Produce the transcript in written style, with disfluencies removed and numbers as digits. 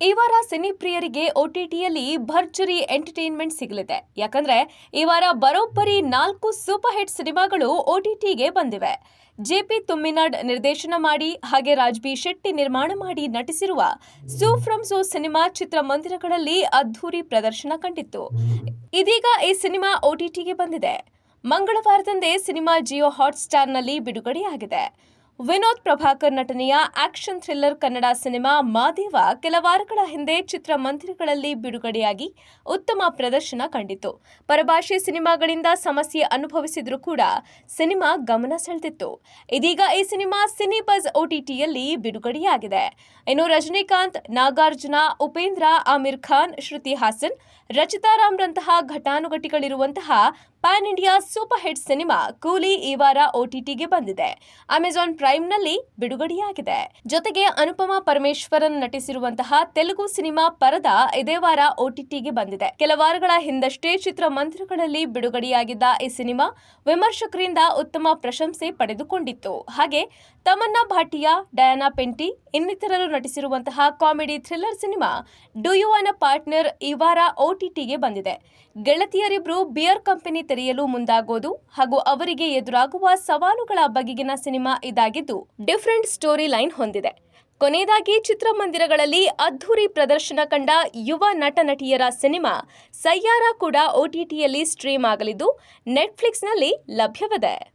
ಈ ವಾರ ಸಿನಿ ಪ್ರಿಯರಿಗೆ OTTಯಲ್ಲಿ ಭರ್ಜರಿ ಎಂಟರ್ಟೈನ್ಮೆಂಟ್ ಸಿಗಲಿದೆ. ಯಾಕಂದ್ರೆ ಈ ವಾರ ಬರೋಬ್ಬರಿ 4 ಸೂಪರ್ ಹಿಟ್ ಸಿನಿಮಾಗಳು OTTಗೆ ಬಂದಿವೆ. JP ತುಮ್ಮಿನಡ್ ನಿರ್ದೇಶನ ಮಾಡಿ ಹಾಗೆ ರಾಜ್ ಬಿ ಶೆಟ್ಟಿ ನಿರ್ಮಾಣ ಮಾಡಿ ನಟಿಸಿರುವ ಸೂ ಫ್ರಮ್ ಸೋ ಸಿನಿಮಾ ಚಿತ್ರಮಂದಿರಗಳಲ್ಲಿ ಅದ್ಧೂರಿ ಪ್ರದರ್ಶನ ಕಂಡಿತ್ತು. ಇದೀಗ ಈ ಸಿನಿಮಾ OTTಗೆ ಬಂದಿದೆ. ಮಂಗಳವಾರದಂದೇ ಸಿನಿಮಾ ಜಿಯೋ ಹಾಟ್‌ಸ್ಟಾರ್‌ನಲ್ಲಿ ಬಿಡುಗಡೆಯಾಗಿದೆ. ವಿನೋದ್ ಪ್ರಭಾಕರ್ ನಟನೆಯ action thriller Kannada cinema Madeva ಕೆಲ ವಾರಗಳ ಹಿಂದೆ ಚಿತ್ರಮಂದಿರಗಳಲ್ಲಿ ಬಿಡುಗಡೆಯಾಗಿ ಉತ್ತಮ ಪ್ರದರ್ಶನ ಕಂಡಿತು. ಪರಭಾಷೆ ಸಿನಿಮಾಗಳಿಂದ ಸಮಸ್ಯೆ ಅನುಭವಿಸಿದ್ರೂ ಕೂಡ ಸಿನಿಮಾ ಗಮನ ಸೆಳೆದಿತ್ತು. ಇದೀಗ ಈ ಸಿನಿಮಾ ಸಿನಿ ಬಜ್ OTTಯಲ್ಲಿ ಬಿಡುಗಡೆಯಾಗಿದೆ. ಇನ್ನು ರಜನಿಕಾಂತ್, ನಾಗಾರ್ಜುನ, ಉಪೇಂದ್ರ, ಆಮಿರ್ ಖಾನ್, ಶ್ರುತಿ ಹಾಸನ್, ರಚಿತಾ ರಾಮ್‌ರಂತಹ ಘಟಾನುಘಟಿಗಳಿರುವಂತಹ pan India super hit cinema Coolie ಈ ವಾರ OTTಗೆ ಬಂದಿದೆ. ಅಮೆಜಾನ್ ಪ್ರೈಮ್‌ನಲ್ಲಿ ಬಿಡುಗಡೆಯಾಗಿದೆ. ಜೊತೆಗೆ ಅನುಪಮಾ ಪರಮೇಶ್ವರನ್ ನಟಿಸಿರುವಂತಹ ತೆಲುಗು ಸಿನಿಮಾ ಪರದ ಇದೇ ವಾರ OTTಗೆ ಬಂದಿದೆ. ಕೆಲ ವಾರಗಳ ಹಿಂದಷ್ಟೇ ಚಿತ್ರಮಂದಿರಗಳಲ್ಲಿ ಬಿಡುಗಡೆಯಾಗಿದ್ದ ಈ ಸಿನಿಮಾ ವಿಮರ್ಶಕರಿಂದ ಉತ್ತಮ ಪ್ರಶಂಸೆ ಪಡೆದುಕೊಂಡಿತ್ತು. ಹಾಗೆ ತಮನ್ನಾ ಭಾಟಿಯಾ, ಡಯಾನಾ ಪೆಂಟಿ ಇನ್ನಿತರರು ನಟಿಸಿರುವಂತಹ comedy thriller cinema do you want a partner ಈ ವಾರ OTTಗೆ ಬಂದಿದೆ. ಗೆಳತಿಯರಿಬ್ರು ಬಿಯರ್ ಕಂಪನಿ ತೆರೆಯಲು ಮುಂದಾಗೋದು ಹಾಗೂ ಅವರಿಗೆ ಎದುರಾಗುವ ಸವಾಲುಗಳ ಬಗೆಗಿನ ಸಿನಿಮಾ ಇದಾಗಿದ್ದು ಡಿಫರೆಂಟ್ ಸ್ಟೋರಿ ಲೈನ್ ಹೊಂದಿದೆ. ಕೊನೆಯದಾಗಿ ಚಿತ್ರಮಂದಿರಗಳಲ್ಲಿ ಅದ್ಧೂರಿ ಪ್ರದರ್ಶನ ಕಂಡ ಯುವ ನಟ ನಟಿಯರ ಸಿನಿಮಾ ಸಯ್ಯಾರಾ ಕೂಡ OTTಯಲ್ಲಿ ಸ್ಟ್ರೀಮ್ ಆಗಲಿದ್ದು ನೆಟ್‌ಫ್ಲಿಕ್ಸ್‌ನಲ್ಲಿ ಲಭ್ಯವಿದೆ.